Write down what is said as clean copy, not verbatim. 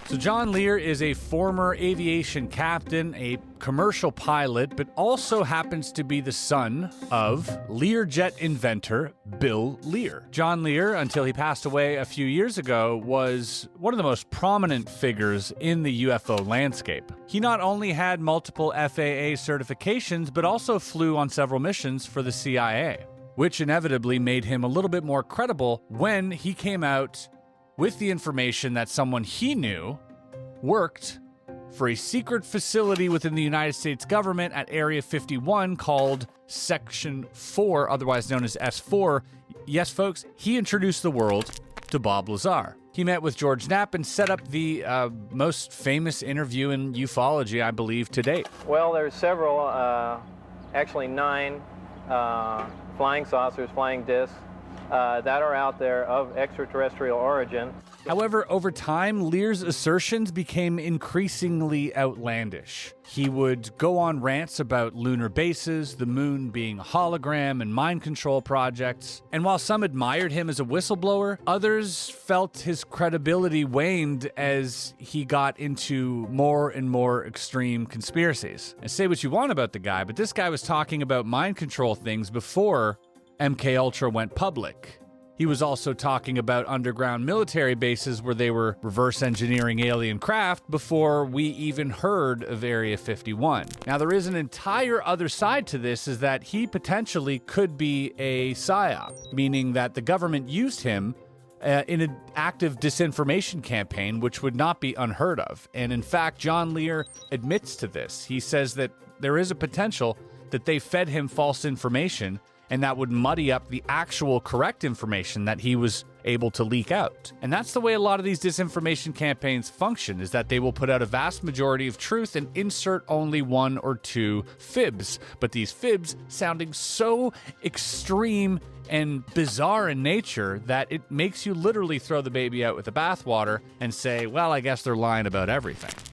So John Lear is a former aviation captain, a commercial pilot, but also happens to be the son of Learjet inventor Bill Lear. John Lear, until he passed away a few years ago, was one of the most prominent figures in the UFO landscape. He not only had multiple FAA certifications, but also flew on several missions for the CIA, which inevitably made him a little bit more credible when he came out with the information that someone he knew worked for a secret facility within the United States government at Area 51 called Section 4, otherwise known as S4. Yes, folks, he introduced the world to Bob Lazar. He met with George Knapp and set up the most famous interview in ufology, I believe, to date. Well, there's several, actually 9 flying saucers, flying discs, that are out there of extraterrestrial origin. However, over time, Lear's assertions became increasingly outlandish. He would go on rants about lunar bases, the moon being a hologram, and mind control projects. And while some admired him as a whistleblower, others felt his credibility waned as he got into more and more extreme conspiracies. And say what you want about the guy, but this guy was talking about mind control things before MKUltra went public. He was also talking about underground military bases where they were reverse engineering alien craft before we even heard of Area 51. Now, there is an entire other side to this, is that he potentially could be a psyop, meaning that the government used him in an active disinformation campaign, which would not be unheard of. And in fact, John Lear admits to this. He says that there is a potential that they fed him false information, and that would muddy up the actual correct information that he was able to leak out. And that's the way a lot of these disinformation campaigns function, is that they will put out a vast majority of truth and insert only 1 or 2 fibs. But these fibs sounding so extreme and bizarre in nature that it makes you literally throw the baby out with the bathwater and say, well, I guess they're lying about everything.